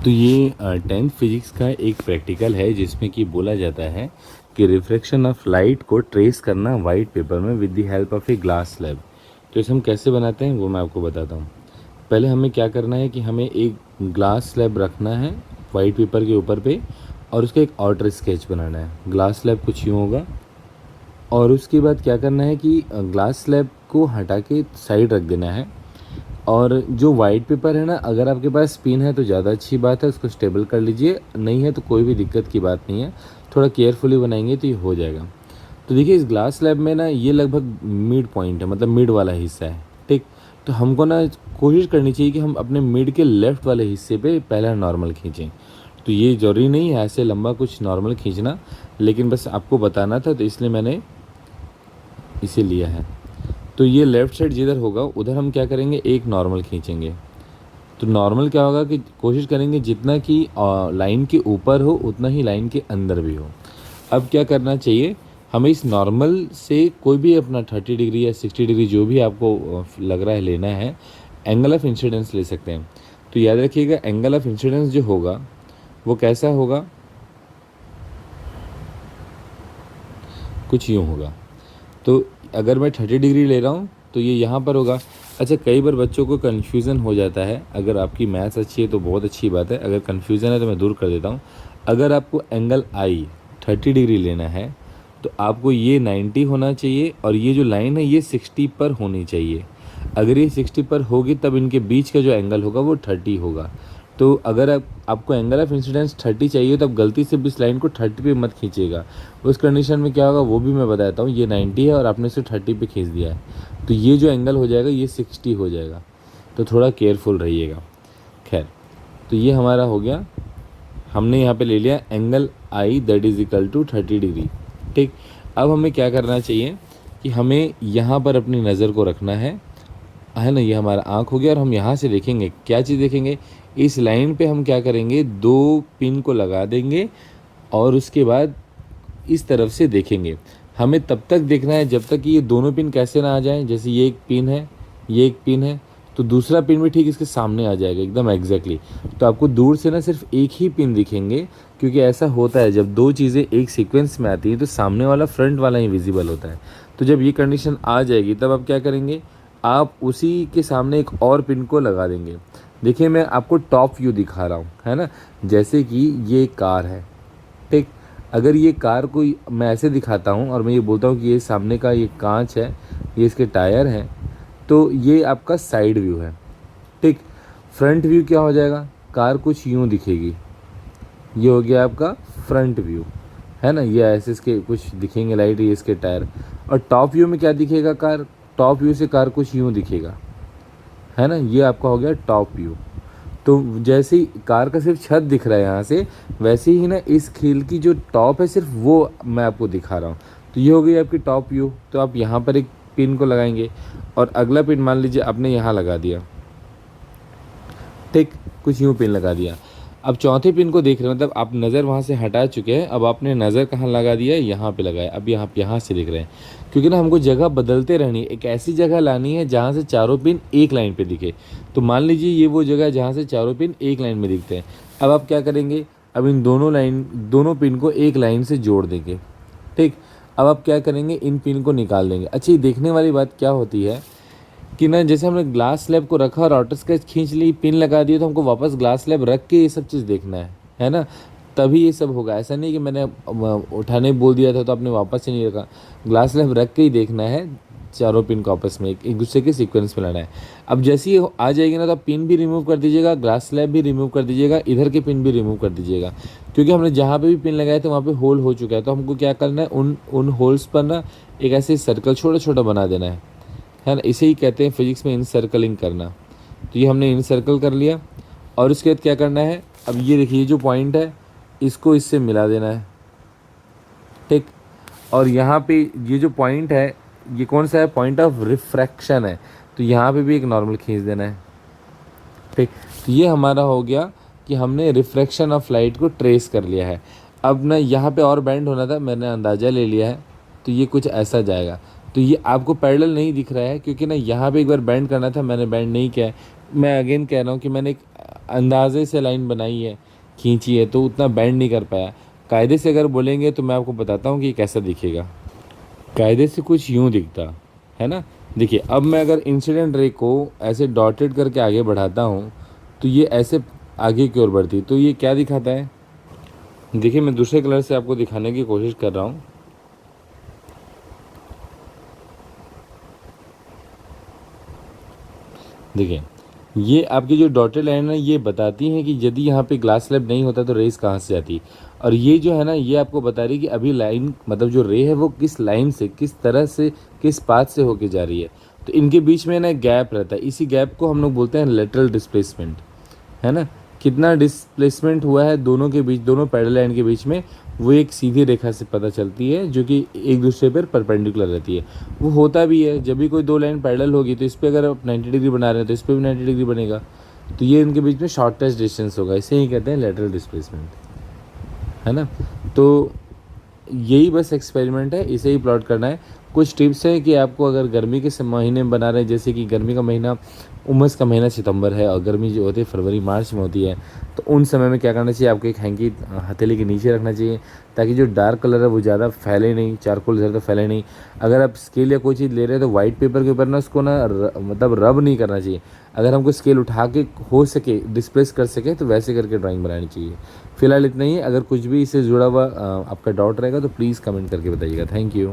तो ये 10th physics का एक प्रैक्टिकल है जिसमें कि बोला जाता है कि रिफ्लेक्शन ऑफ लाइट को ट्रेस करना वाइट पेपर में with the help of a glass slab. तो इसे हम कैसे बनाते हैं वो मैं आपको बताता हूँ। पहले हमें क्या करना है कि हमें एक ग्लास स्लैब रखना है वाइट पेपर के ऊपर पे, और उसका एक आउटर स्केच बनाना है। ग्लास स्लैब कुछ यूँ होगा, और उसके बाद क्या करना है कि ग्लास स्लैब को हटा के साइड रख देना है। और जो वाइट पेपर है ना, अगर आपके पास पिन है तो ज़्यादा अच्छी बात है, उसको स्टेबल कर लीजिए, नहीं है तो कोई भी दिक्कत की बात नहीं है, थोड़ा केयरफुली बनाएंगे तो ये हो जाएगा। तो देखिए इस ग्लास स्लैब में ना ये लगभग मिड पॉइंट है, मतलब मिड वाला हिस्सा है, ठीक। तो हमको ना कोशिश करनी चाहिए कि हम अपने मिड के लेफ़्ट वाले हिस्से पे पहला नॉर्मल खींचें। तो ये ज़रूरी नहीं है ऐसे लंबा कुछ नॉर्मल खींचना, लेकिन बस आपको बताना था तो इसलिए मैंने इसे लिया है। तो ये लेफ़्ट साइड जिधर होगा उधर हम क्या करेंगे, एक नॉर्मल खींचेंगे। तो नॉर्मल क्या होगा कि कोशिश करेंगे जितना कि लाइन के ऊपर हो उतना ही लाइन के अंदर भी हो। अब क्या करना चाहिए, हमें इस नॉर्मल से कोई भी अपना 30 डिग्री या 60 डिग्री जो भी आपको लग रहा है लेना है, एंगल ऑफ इंसिडेंस ले सकते हैं। तो याद रखिएगा एंगल ऑफ इंसिडेंस जो होगा वो कैसा होगा, कुछ यूँ होगा। तो अगर मैं 30 डिग्री ले रहा हूँ तो ये यहाँ पर होगा। अच्छा, कई बार बच्चों को कन्फ्यूज़न हो जाता है, अगर आपकी मैथ्स अच्छी है तो बहुत अच्छी बात है, अगर कन्फ्यूज़न है तो मैं दूर कर देता हूँ। अगर आपको एंगल आई 30 डिग्री लेना है तो आपको ये 90 होना चाहिए, और ये जो लाइन है ये 60 पर होनी चाहिए। अगर ये 60 पर होगी तब इनके बीच का जो एंगल होगा वो 30 होगा। तो अगर आपको एंगल ऑफ इंसिडेंस 30 चाहिए तो आप गलती से भी इस लाइन को 30 पे मत खींचिएगा। उस कंडीशन में क्या होगा वो भी मैं बताता हूँ। ये 90 है और आपने इसे 30 पे खींच दिया है तो ये जो एंगल हो जाएगा ये 60 हो जाएगा। तो थोड़ा केयरफुल रहिएगा। खैर, तो ये हमारा हो गया, हमने यहाँ पे ले लिया angle I that is equal to 30 degree, ठीक। अब हमें क्या करना चाहिए कि हमें यहाँ पर अपनी नज़र को रखना है ना। ये हमारा आँख हो गया और हम यहाँ से देखेंगे, क्या चीज़ देखेंगे, इस लाइन पे हम क्या करेंगे, दो पिन को लगा देंगे और उसके बाद इस तरफ से देखेंगे। हमें तब तक देखना है जब तक कि ये दोनों पिन कैसे ना आ जाएं। जैसे ये एक पिन है, ये एक पिन है, तो दूसरा पिन भी ठीक इसके सामने आ जाएगा एकदम एग्जैक्टली। तो आपको दूर से ना सिर्फ एक ही पिन दिखेंगे, क्योंकि ऐसा होता है जब दो चीज़ें एक सीक्वेंस में आती हैं तो सामने वाला फ्रंट वाला ही विजिबल होता है। तो जब ये कंडीशन आ जाएगी तब आप क्या करेंगे, आप उसी के सामने एक और पिन को लगा देंगे। देखिए मैं आपको टॉप व्यू दिखा रहा हूँ, है ना। जैसे कि ये कार है, ठीक। अगर ये कार को मैं ऐसे दिखाता हूँ और मैं ये बोलता हूँ कि ये सामने का ये कांच है, ये इसके टायर हैं, तो ये आपका साइड व्यू है, ठीक। फ्रंट व्यू क्या हो जाएगा, कार कुछ यूँ दिखेगी, ये हो गया आपका फ्रंट व्यू, है ना। ये ऐसे इसके कुछ दिखेंगे लाइट, ये इसके टायर। और टॉप व्यू में क्या दिखेगा, कार, टॉप व्यू से कार कुछ यूँ दिखेगा, है ना। ये आपका हो गया टॉप व्यू। तो जैसे ही कार का सिर्फ छत दिख रहा है यहाँ से, वैसे ही ना इस खेल की जो टॉप है सिर्फ वो मैं आपको दिखा रहा हूँ। तो ये हो गई आपकी टॉप व्यू। तो आप यहाँ पर एक पिन को लगाएंगे और अगला पिन मान लीजिए आपने यहाँ लगा दिया, ठीक, कुछ यूँ पिन लगा दिया। अब चौथे पिन को देख रहे हैं, मतलब आप नज़र वहाँ से हटा चुके हैं, अब आपने नज़र कहाँ लगा दिया है, यहाँ पे लगाया। अब यहाँ से देख रहे हैं, क्योंकि ना हमको जगह बदलते रहनी है, एक ऐसी जगह लानी है जहाँ से चारों पिन एक लाइन पे दिखे। तो मान लीजिए ये वो जगह है जहाँ से चारों पिन एक लाइन में दिखते हैं। अब आप क्या करेंगे, अब इन दोनों पिन को एक लाइन से जोड़ देंगे, ठीक। अब आप क्या करेंगे, इन पिन को निकाल देंगे। अच्छा, ये देखने वाली बात क्या होती है कि ना, जैसे हमने ग्लास स्लैब को रखा और ऑटो स्केच खींच ली, पिन लगा दिए, तो हमको वापस ग्लास स्लैब रख के ये सब चीज़ देखना है ना। तभी ये सब होगा। ऐसा नहीं कि मैंने उठाने बोल दिया था तो आपने वापस ही नहीं रखा। ग्लास स्लैब रख के ही देखना है, चारों पिन को आपस में एक दूसरे के सीक्वेंस में लाना है। अब जैसे ही आ जाएगी ना तो आप पिन भी रिमूव कर दीजिएगा, ग्लास स्लैब भी रिमूव कर दीजिएगा, इधर के पिन भी रिमूव कर दीजिएगा, क्योंकि हमने जहाँ पे भी पिन लगाए थे वहाँ पे होल हो चुका है। तो हमको क्या करना है, उन होल्स पर ना एक ऐसे सर्कल छोटा छोटा बना देना है ना। इसे ही कहते हैं फिजिक्स में इन सर्कलिंग करना। तो ये हमने इन सर्कल कर लिया और उसके बाद क्या करना है, अब ये देखिए जो पॉइंट है इसको इससे मिला देना है, ठीक। और यहाँ पे ये जो पॉइंट है ये कौन सा है, पॉइंट ऑफ रिफ्रैक्शन है, तो यहाँ पे भी एक नॉर्मल खींच देना है, ठीक। तो ये हमारा हो गया कि हमने रिफ्रैक्शन ऑफ लाइट को ट्रेस कर लिया है। अब ना यहाँ पे और बैंड होना था, मैंने अंदाज़ा ले लिया है, तो ये कुछ ऐसा जाएगा। तो ये आपको पैरेलल नहीं दिख रहा है क्योंकि ना यहाँ पे एक बार बैंड करना था, मैंने बैंड नहीं किया है। मैं अगेन कह रहा हूँ कि मैंने एक अंदाजे से लाइन बनाई है, खींची है, तो उतना बेंड नहीं कर पाया। कायदे से अगर बोलेंगे तो मैं आपको बताता हूँ कि ये कैसा दिखेगा। कायदे से कुछ यूँ दिखता है ना। देखिए अब मैं अगर इंसिडेंट रे को ऐसे डॉटेड करके आगे बढ़ाता हूँ तो ये ऐसे आगे की ओर बढ़ती, तो ये क्या दिखाता है। देखिए मैं दूसरे कलर से आपको दिखाने की कोशिश कर रहा हूँ। देखिए ये आपकी जो डॉटेड लाइन है ये बताती हैं कि यदि यहाँ पे ग्लास स्लैब नहीं होता तो रेस कहाँ से आती। और ये जो है ना ये आपको बता रही है कि अभी लाइन मतलब जो रे है वो किस लाइन से, किस तरह से, किस पाथ से होके जा रही है। तो इनके बीच में ना गैप रहता है, इसी गैप को हम लोग बोलते हैं लेटरल डिस्प्लेसमेंट, है ना। कितना डिस्प्लेसमेंट हुआ है दोनों के बीच, दोनों पैरेलल लाइन के बीच में, वो एक सीधी रेखा से पता चलती है जो कि एक दूसरे पर परपेंडिकुलर रहती है। वो होता भी है जब भी कोई दो लाइन पैरेलल होगी तो इस पर अगर आप 90 डिग्री बना रहे हैं तो इस पर भी 90 डिग्री बनेगा। तो ये इनके बीच में शॉर्टेस्ट डिस्टेंस होगा, इसे ही कहते हैं लेटरल डिस्प्लेसमेंट, है ना। तो यही बस एक्सपेरिमेंट है, इसे ही प्लॉट करना है। कुछ टिप्स है कि आपको अगर गर्मी के महीने में बना रहे हैं, जैसे कि गर्मी का महीना उमस का महीना सितंबर है और गर्मी जो होती है फरवरी मार्च में होती है, तो उन समय में क्या करना चाहिए, आपको एक हैंकी हथेली के नीचे रखना चाहिए ताकि जो डार्क कलर है वो ज़्यादा फैले नहीं, चारकोल ज़्यादा फैले नहीं। अगर आप स्केल या कोई चीज़ ले रहे हैं तो वाइट पेपर के ऊपर ना उसको ना मतलब रब नहीं करना चाहिए। अगर हमको स्केल उठा के हो सके डिस्प्लेस कर सके तो वैसे करके ड्राइंग बनानी चाहिए। फिलहाल इतना ही है। अगर कुछ भी इससे जुड़ा हुआ आपका डाउट रहेगा तो प्लीज़ कमेंट करके बताइएगा। Thank you.